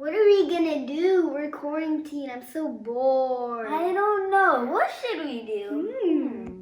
What are we gonna do? We're quarantined. I'm so bored. I don't know. What should we do?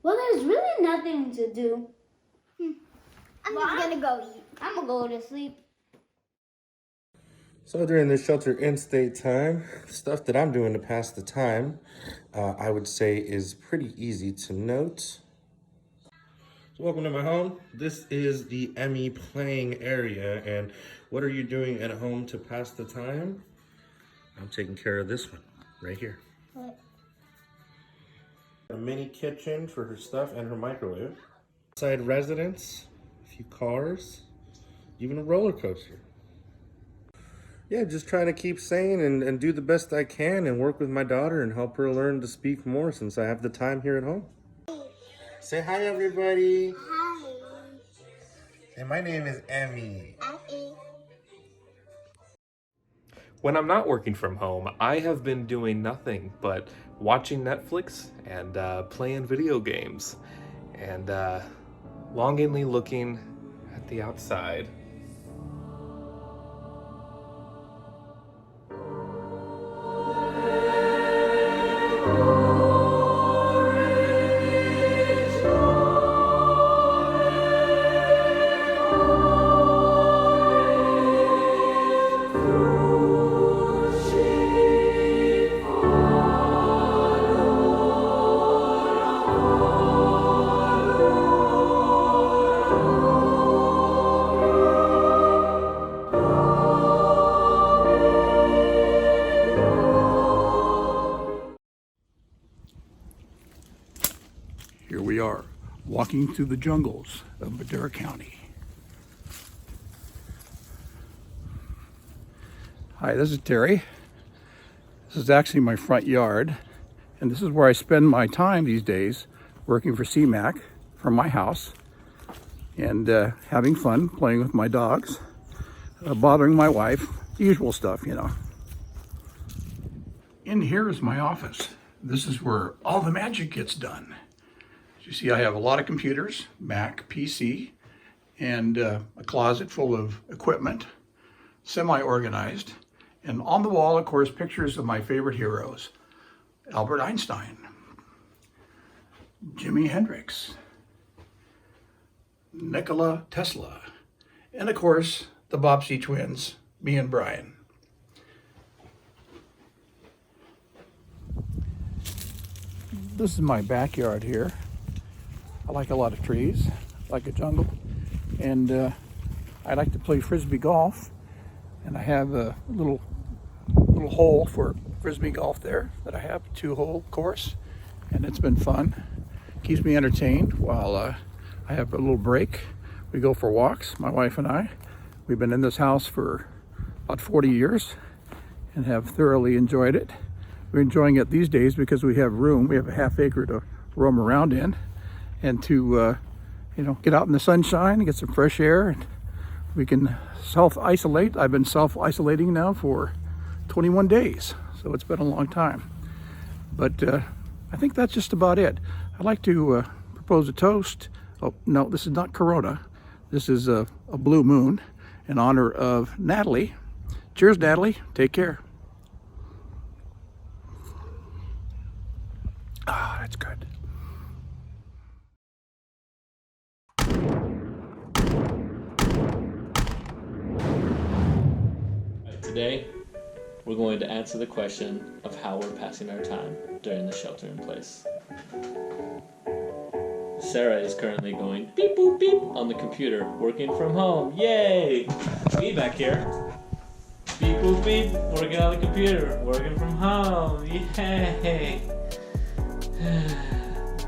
Well, there's really nothing to do. I'm just gonna go eat. I'm gonna go to sleep. So during this shelter-in-state time, stuff that I'm doing to pass the time, I would say is pretty easy to note. So welcome to my home. This is the Emmy playing area, and what are you doing at home to pass the time? I'm taking care of this one right here. What? A mini kitchen for her stuff and her microwave. Outside residence, a few cars, even a roller coaster. Yeah, just trying to keep sane and do the best I can and work with my daughter and help her learn to speak more since I have the time here at home. Say hi, everybody. Hi. And my name is Emmy. When I'm not working from home, I have been doing nothing but watching Netflix and playing video games and longingly looking at the outside. Here we are, walking through the jungles of Madera County. Hi, this is Terry. This is actually my front yard, and this is where I spend my time these days, working for CMAC from my house, and having fun, playing with my dogs, bothering my wife, the usual stuff, you know. In here is my office. This is where all the magic gets done. You see, I have a lot of computers, Mac, PC, and a closet full of equipment, semi-organized. And on the wall, of course, pictures of my favorite heroes. Albert Einstein, Jimi Hendrix, Nikola Tesla, and of course, the Bobbsey twins, me and Brian. This is my backyard here. I like a lot of trees, like a jungle, and I like to play frisbee golf, and I have a little hole for frisbee golf there that I have, 2-hole course, and it's been fun. Keeps me entertained while I have a little break. We go for walks, my wife and I. We've been in this house for about 40 years and have thoroughly enjoyed it. We're enjoying it these days because we have room. We have a half acre to roam around in, and to get out in the sunshine and get some fresh air. And we can self-isolate. I've been self-isolating now for 21 days, so it's been a long time. But I think that's just about it. I'd like to propose a toast. Oh, no, this is not Corona. This is a blue moon in honor of Natalie. Cheers, Natalie. Take care. Ah, that's good. Today, we're going to answer the question of how we're passing our time during the shelter in place. Sarah is currently going beep boop beep on the computer, working from home. Yay! Me back here. Beep boop beep, working on the computer, working from home. Yay!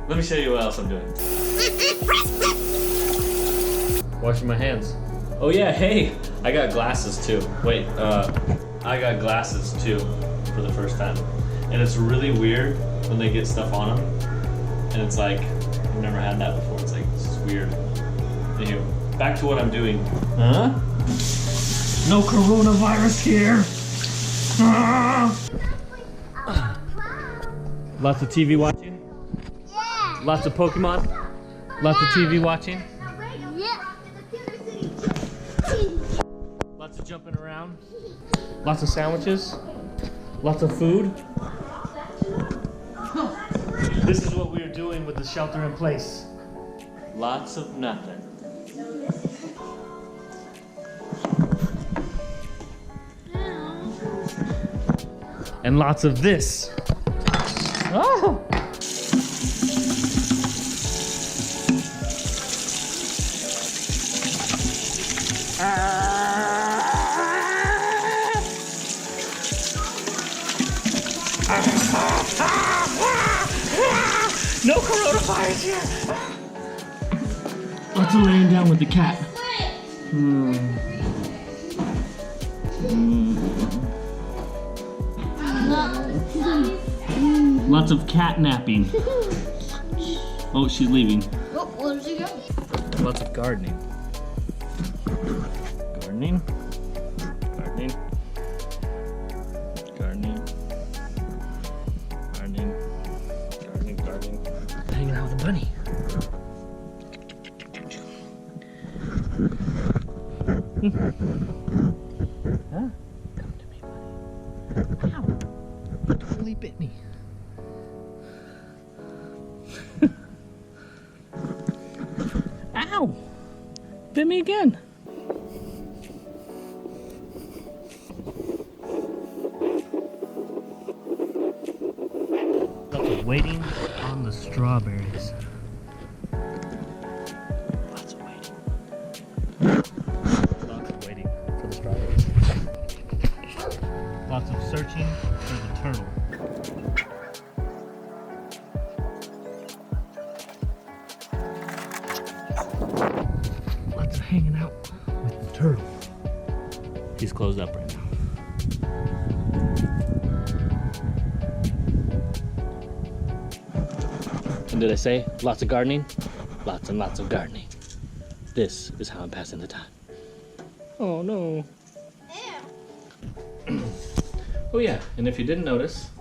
Let me show you what else I'm doing. Washing my hands. Oh yeah, hey, I got glasses too. Wait, I got glasses too for the first time. And it's really weird when they get stuff on them. And it's like, I've never had that before. It's like, this is weird. Anyway, back to what I'm doing. Huh? No coronavirus here. Lots of TV watching? Yeah. Lots of Pokemon? Lots of TV watching? Yeah. Lots of jumping around? Lots of sandwiches? Lots of food? This is what we're doing with the shelter in place. Lots of nothing. And lots of this. Oh! No coronavirus here! Lots of laying down with the cat. Lots of cat napping. Oh, she's leaving. Oh, where did she go? Lots of gardening. Gardening. Gardening. Gardening. Gardening. Gardening. Gardening. Hanging out with a bunny. Huh? Come to me, buddy. Ow! You totally bit me. Ow! Bit me again. Waiting on the strawberries. Lots of waiting. Lots of waiting for the strawberries. Lots of searching for the turtle. Lots of hanging out with the turtle. He's closed up right now. And did I say lots of gardening? Lots and lots of gardening. This is how I'm passing the time. Oh no. Oh yeah, and if you didn't notice,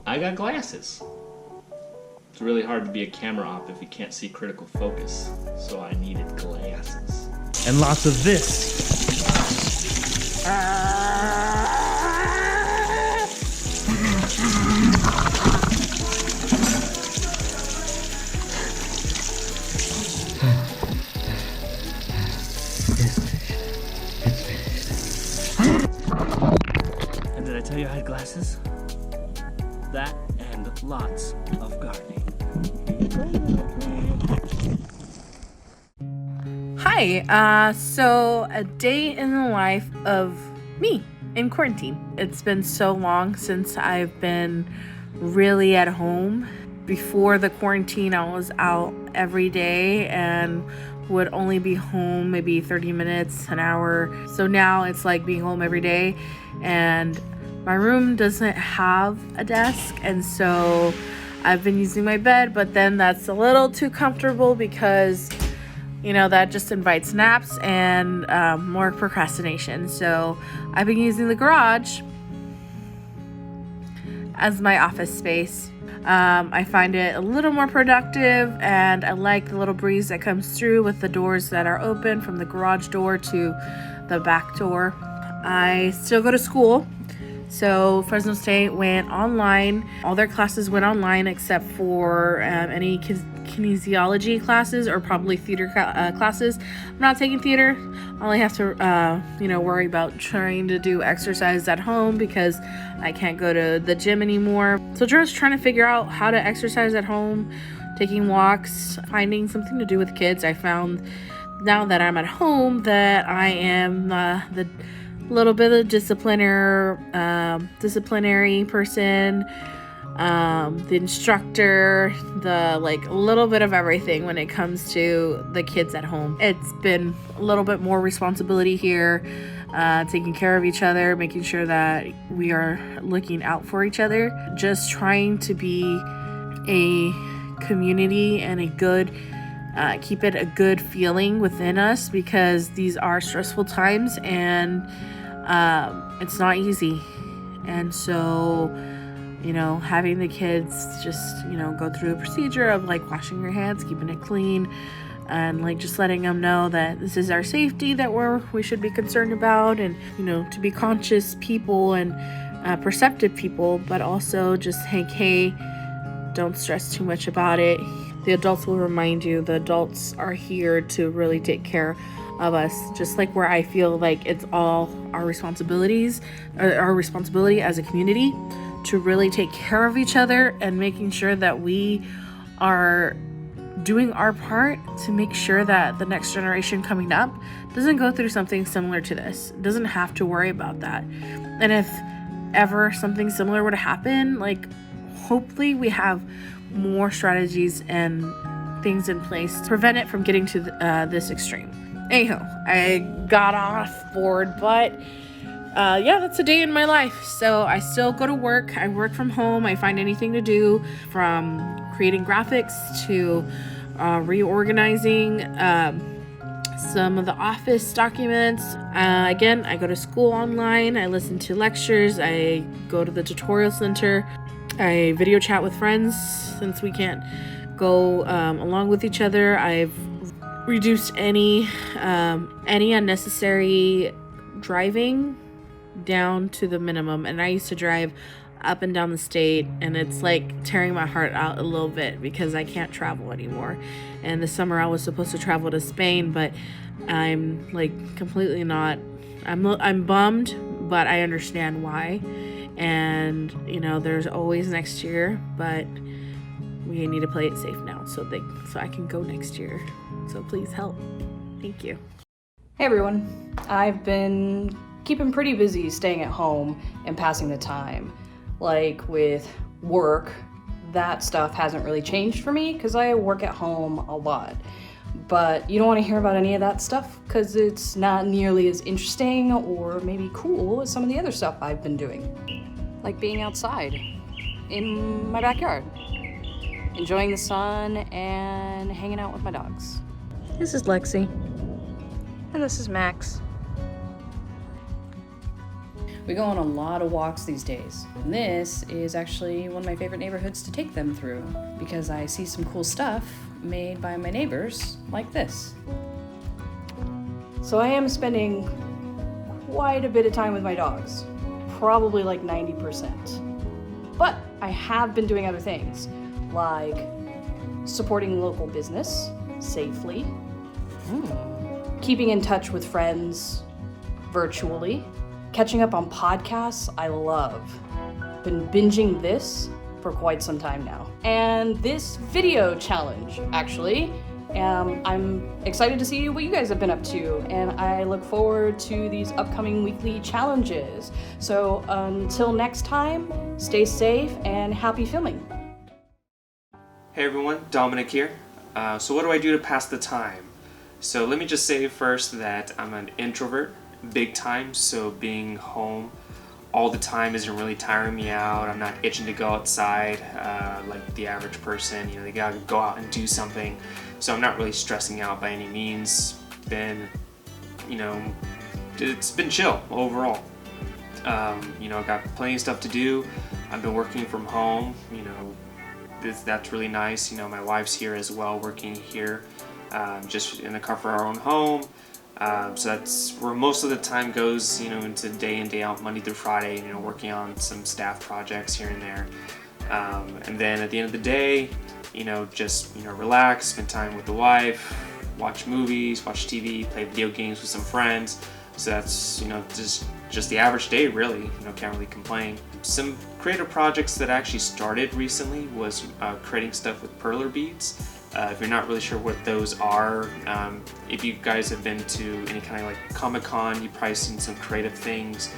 I got glasses. It's really hard to be a camera op if you can't see critical focus, so I needed glasses. And lots of this. And did I tell you I had glasses? That and lots of gardening. Hi, so a day in the life of me in quarantine. It's been so long since I've been really at home. Before the quarantine, I was out every day and would only be home maybe 30 minutes, an hour. So now it's like being home every day, and my room doesn't have a desk, and so I've been using my bed, but then that's a little too comfortable because, you know, that just invites naps and more procrastination. So I've been using the garage as my office space. I find it a little more productive, and I like the little breeze that comes through with the doors that are open from the garage door to the back door. I still go to school, So Fresno State went online. All their classes went online except for any kinesiology classes or probably theater classes. I'm not taking theater. I only have to, worry about trying to do exercise at home because I can't go to the gym anymore. So just trying to figure out how to exercise at home, taking walks, finding something to do with kids. I found now that I'm at home that I am the little bit of disciplinary person, the instructor, the a little bit of everything when it comes to the kids at home. It's been a little bit more responsibility here, taking care of each other, making sure that we are looking out for each other, just trying to be a community and a good keep it a good feeling within us, because these are stressful times and it's not easy. And so, having the kids just, go through the procedure of washing your hands, keeping it clean, and just letting them know that this is our safety that we should be concerned about, and, to be conscious people and perceptive people, but also just hey, don't stress too much about it. The adults will remind you. The adults are here to really take care of us, just like where I feel like it's all our responsibility as a community to really take care of each other and making sure that we are doing our part to make sure that the next generation coming up doesn't go through something similar to this, doesn't have to worry about that. And if ever something similar were to happen, hopefully we have more strategies and things in place to prevent it from getting to this extreme. Anyhow, I got off board, but that's a day in my life. So I still go to work. I work from home. I find anything to do, from creating graphics to reorganizing some of the office documents. Again, I go to school online. I listen to lectures. I go to the tutorial center. I video chat with friends since we can't go along with each other. I've reduced any unnecessary driving down to the minimum. And I used to drive up and down the state, and it's tearing my heart out a little bit because I can't travel anymore. And this summer I was supposed to travel to Spain, but I'm completely not. I'm bummed, but I understand why. And there's always next year, but we need to play it safe now so I can go next year. So please help. Thank you. Hey everyone. I've been keeping pretty busy staying at home and passing the time. With work, that stuff hasn't really changed for me because I work at home a lot. But you don't want to hear about any of that stuff because it's not nearly as interesting or maybe cool as some of the other stuff I've been doing. Like being outside in my backyard, enjoying the sun and hanging out with my dogs. This is Lexi. And this is Max. We go on a lot of walks these days. And this is actually one of my favorite neighborhoods to take them through because I see some cool stuff made by my neighbors like this. So I am spending quite a bit of time with my dogs, probably 90%. But I have been doing other things, like supporting local business safely, keeping in touch with friends virtually, catching up on podcasts I love. Been binging this for quite some time now. And this video challenge, actually. I'm excited to see what you guys have been up to, and I look forward to these upcoming weekly challenges. So until next time, stay safe and happy filming. Hey everyone, Dominic here. So what do I do to pass the time? So let me just say first that I'm an introvert, big time, so being home all the time isn't really tiring me out. I'm not itching to go outside like the average person. They gotta go out and do something. So I'm not really stressing out by any means. It's been chill overall. I've got plenty of stuff to do. I've been working from home. That's really nice. My wife's here as well, working here, just in the comfort of our own home. So that's where most of the time goes, you know, into day in, day out, Monday through Friday, you know, working on some staff projects here and there. And then at the end of the day, you know, just, you know, relax, spend time with the wife, watch movies, watch TV, play video games with some friends. So that's, you know, just the average day, really. You know, can't really complain. Some creative projects that I actually started recently was creating stuff with perler beads. If you're not really sure what those are, if you guys have been to any kind of like Comic-Con, you've probably seen some creative things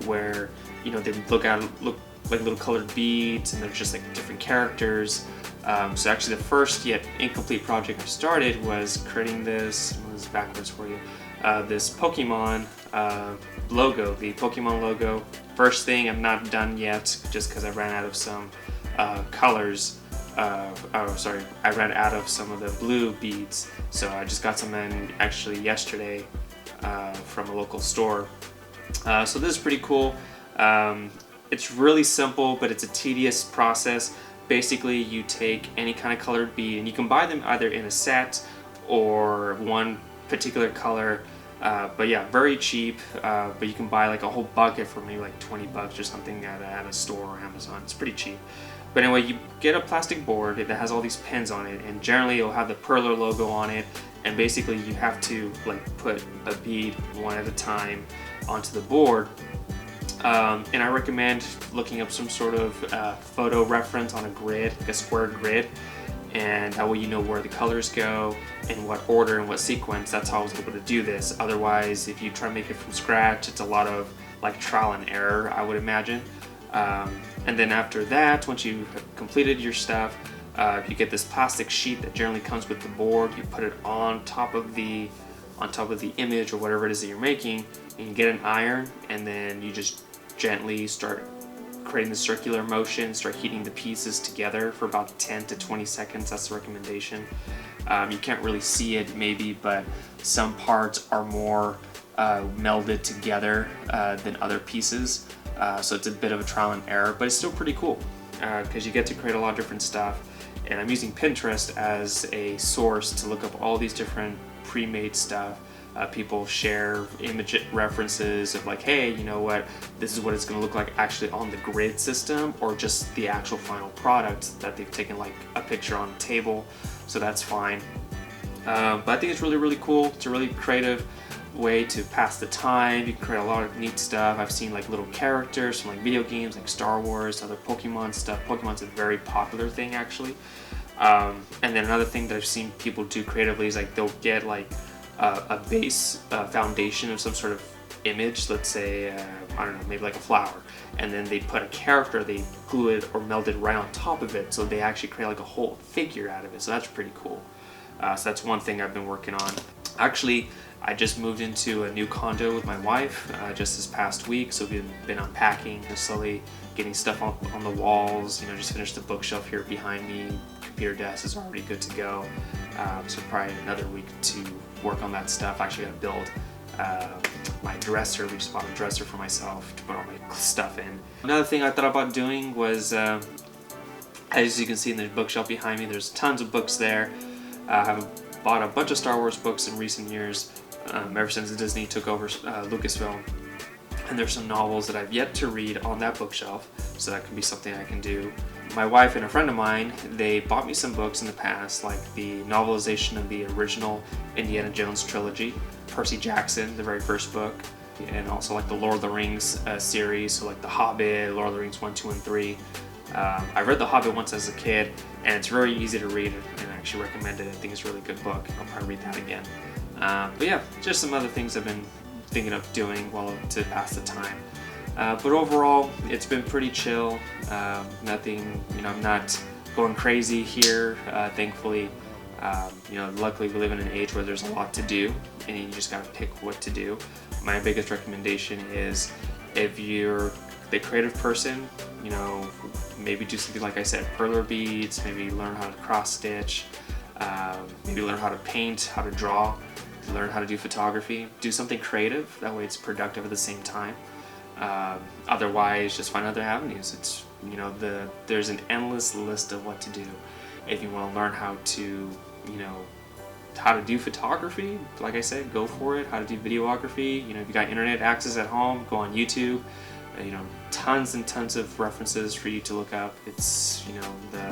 where, you know, they look like little colored beads and they're just like different characters. So actually the first yet incomplete project I started was creating this, backwards for you, this Pokemon logo, the Pokemon logo. First thing, I'm not done yet just because I ran out of some colors. I ran out of some of the blue beads, so I just got some in actually yesterday from a local store. So this is pretty cool. It's really simple, but it's a tedious process. Basically, you take any kind of colored bead, and you can buy them either in a set or one particular color. But yeah, very cheap. But you can buy like a whole bucket for maybe like 20 bucks or something at a store or Amazon. It's pretty cheap. But anyway, you get a plastic board that has all these pins on it, and generally it'll have the perler logo on it. And basically, you have to like put a bead one at a time onto the board. And I recommend looking up some sort of photo reference on a grid, like a square grid, and that way you know where the colors go, in what order and what sequence. That's how I was able to do this. Otherwise, if you try to make it from scratch, it's a lot of like trial and error, I would imagine. And then after that, once you have completed your stuff, you get this plastic sheet that generally comes with the board. You put it on top of the image or whatever it is that you're making, and you get an iron, and then you just gently start creating the circular motion, start heating the pieces together for about 10 to 20 seconds. That's the recommendation. You can't really see it maybe, but some parts are more melded together than other pieces. So it's a bit of a trial and error, but it's still pretty cool because you get to create a lot of different stuff. And I'm using Pinterest as a source to look up all these different pre-made stuff. People share image references of like, hey, you know what, this is what it's going to look like actually on the grid system, or just the actual final product that they've taken like a picture on a table. So that's fine. But I think it's really, really cool. It's a really creative way to pass the time. You can create a lot of neat stuff. I've seen like little characters from like video games like Star Wars, other Pokemon stuff. Pokemon's a very popular thing actually. And then another thing that I've seen people do creatively is like they'll get like a base foundation of some sort of image, let's say I don't know, maybe like a flower, and then they put a character, they glue it or meld it right on top of it, so they actually create like a whole figure out of it. So that's pretty cool. So that's one thing I've been working on. Actually, I just moved into a new condo with my wife just this past week, so we've been unpacking and slowly getting stuff on the walls. You know, just finished the bookshelf here behind me. Computer desk is already good to go. So probably another week to work on that stuff. I actually got to build my dresser. We just bought a dresser for myself to put all my stuff in. Another thing I thought about doing was, as you can see in the bookshelf behind me, there's tons of books there. I've bought a bunch of Star Wars books in recent years, ever since Disney took over Lucasfilm. And there's some novels that I've yet to read on that bookshelf, so that can be something I can do. My wife and a friend of mine, they bought me some books in the past, like the novelization of the original Indiana Jones trilogy, Percy Jackson, the very first book, and also like the Lord of the Rings series, so like The Hobbit, Lord of the Rings 1, 2, and 3. I read The Hobbit once as a kid, and it's very easy to read, and I actually recommend it. I think it's a really good book. I'll probably read that again. But yeah, just some other things I've been thinking of doing to pass the time. But overall, it's been pretty chill. Nothing, you know, I'm not going crazy here, thankfully. You know, luckily we live in an age where there's a lot to do, and you just gotta pick what to do. My biggest recommendation is, if you're the creative person, you know, maybe do something like I said, perler beads, maybe learn how to cross stitch, maybe learn how to paint, how to draw, learn how to do photography, do something creative, that way it's productive at the same time. Otherwise, just find other avenues. It's, you know, there's an endless list of what to do if you want to learn how to, you know, how to do photography, like I said, go for it. How to do videography, if you got internet access at home, go on YouTube. Tons and tons of references for you to look up. It's,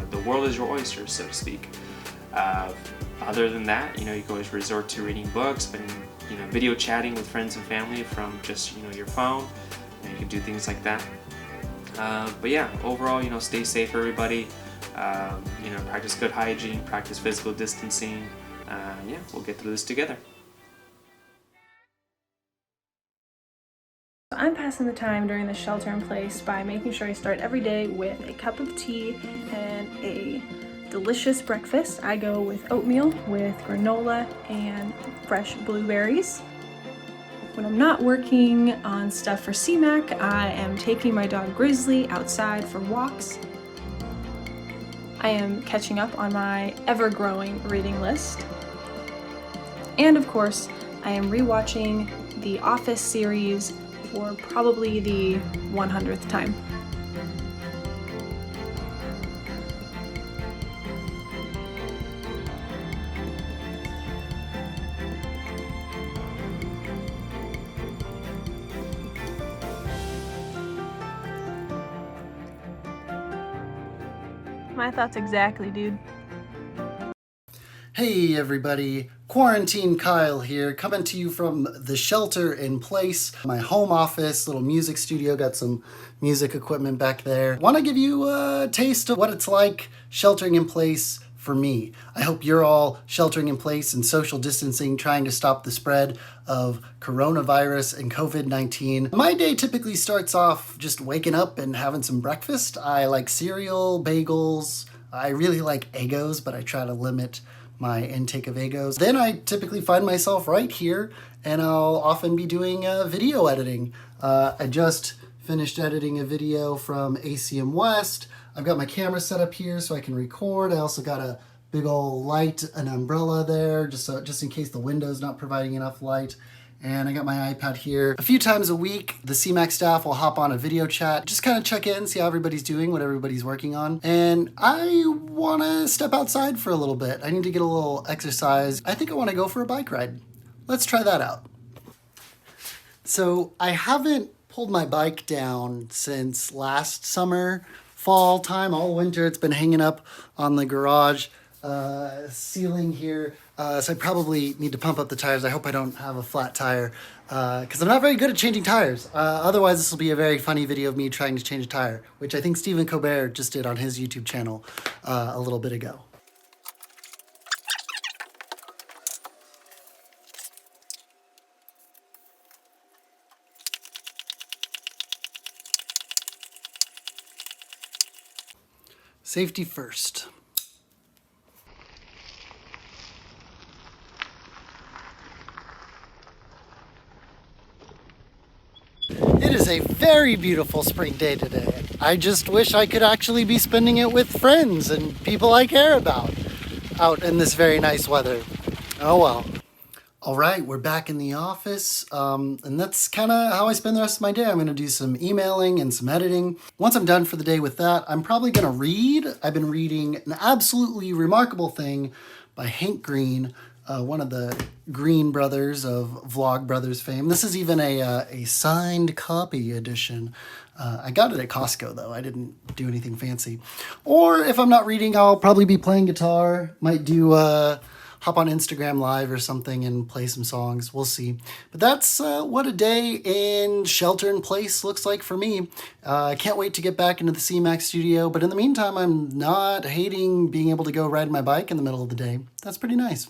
the world is your oyster, so to speak. Other than that, you can always resort to reading books, and video chatting with friends and family from just your phone. You can do things like that. But yeah, overall, stay safe, everybody. Practice good hygiene, practice physical distancing. Yeah, we'll get through this together. I'm passing the time during the shelter in place by making sure I start every day with a cup of tea and a delicious breakfast. I go with oatmeal with granola and fresh blueberries. When I'm not working on stuff for CMAC, I am taking my dog Grizzly outside for walks. I am catching up on my ever-growing reading list. And of course, I am rewatching the Office series for probably the 100th time. My thoughts exactly, dude. Hey everybody, Quarantine Kyle here, coming to you from the shelter in place, my home office, little music studio, got some music equipment back there. Want to give you a taste of what it's like sheltering in place for me. I hope you're all sheltering in place and social distancing, trying to stop the spread of coronavirus and COVID-19. My day typically starts off just waking up and having some breakfast. I like cereal, bagels. I really like Eggos, but I try to limit my intake of Eggos. Then I typically find myself right here, and I'll often be doing video editing. I just finished editing a video from ACM West. I've got my camera set up here so I can record. I also got a big old light, an umbrella there, just in case the window's not providing enough light. And I got my iPad here. A few times a week, the CMAC staff will hop on a video chat, just kind of check in, see how everybody's doing, what everybody's working on. And I want to step outside for a little bit. I need to get a little exercise. I think I want to go for a bike ride. Let's try that out. So I haven't pulled my bike down since last summer, fall time, all winter. It's been hanging up on the garage ceiling here. So I probably need to pump up the tires. I hope I don't have a flat tire because I'm not very good at changing tires. Otherwise, this will be a very funny video of me trying to change a tire, which I think Stephen Colbert just did on his YouTube channel a little bit ago. Safety first. It is a very beautiful spring day today. I just wish I could actually be spending it with friends and people I care about out in this very nice weather. Oh well. All right, we're back in the office, and that's kind of how I spend the rest of my day. I'm going to do some emailing and some editing. Once I'm done for the day with that, I'm probably going to read. I've been reading An Absolutely Remarkable Thing by Hank Green, one of the Green brothers of Vlog Brothers fame. This is even a signed copy edition. I got it at Costco, though. I didn't do anything fancy. Or if I'm not reading, I'll probably be playing guitar. Might do hop on Instagram Live or something and play some songs. We'll see. But that's what a day in shelter in place looks like for me. I can't wait to get back into the CMAC studio. But in the meantime, I'm not hating being able to go ride my bike in the middle of the day. That's pretty nice.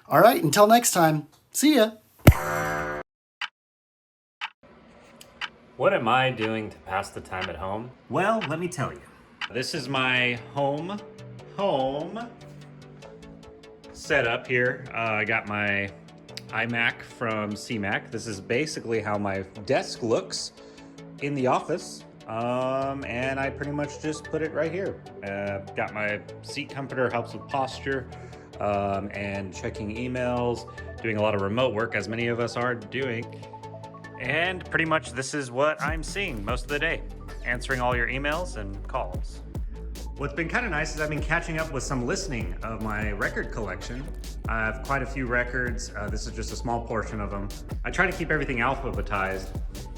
All right, until next time, see ya. What am I doing to pass the time at home? Well, let me tell you. This is my home setup here. I got my iMac from CMAC. This is basically how my desk looks in the office. And I pretty much just put it right here. Got my seat comforter, helps with posture, and checking emails, doing a lot of remote work, as many of us are doing. And pretty much this is what I'm seeing most of the day, answering all your emails and calls. What's been kind of nice is I've been catching up with some listening of my record collection. I have quite a few records. This is just a small portion of them. I try to keep everything alphabetized.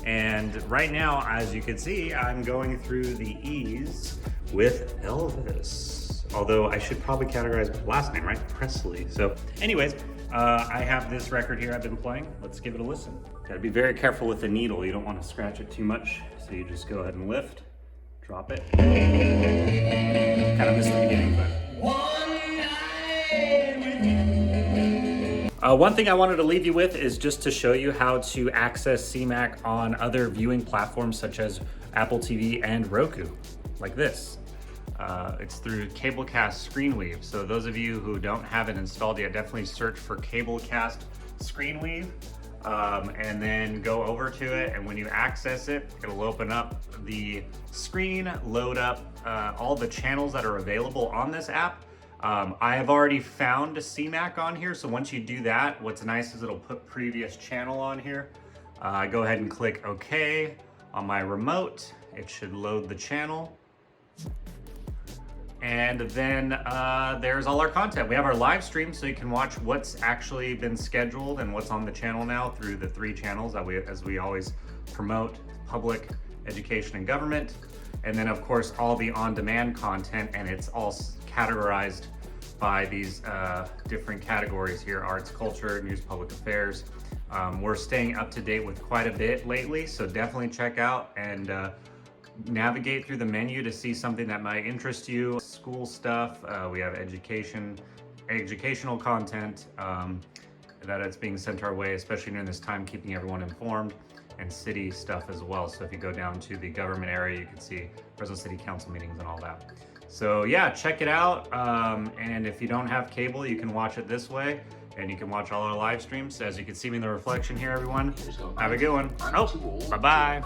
And right now, as you can see, I'm going through the E's with Elvis. Although I should probably categorize my last name, right? Presley. So anyways, I have this record here I've been playing. Let's give it a listen. Gotta be very careful with the needle. You don't want to scratch it too much. So you just go ahead and lift, drop it. Kind of missed the beginning, but. One thing I wanted to leave you with is just to show you how to access CMAC on other viewing platforms such as Apple TV and Roku, like this. It's through Cablecast Screenweave. So those of you who don't have it installed yet, definitely search for Cablecast Screenweave and then go over to it. And when you access it, it'll open up the screen, load up all the channels that are available on this app. I have already found CMAC on here. So once you do that, what's nice is it'll put previous channel on here. Go ahead and click OK on my remote. It should load the channel. And then there's all our content. We have our live stream, so you can watch what's actually been scheduled and what's on the channel now through the 3 channels that as we always promote: public, education, and government. And then of course all the on-demand content, and it's all categorized by these different categories here: arts, culture, news, public affairs. We're staying up to date with quite a bit lately, so definitely check out and navigate through the menu to see something that might interest you. School stuff, we have educational content that is being sent our way, especially during this time, keeping everyone informed, and city stuff as well. So if you go down to the government area, you can see Fresno City Council meetings and all that. So yeah, check it out. And if you don't have cable, you can watch it this way, and you can watch all our live streams. As you can see me in the reflection here, everyone. Have a good one. Oh, bye-bye.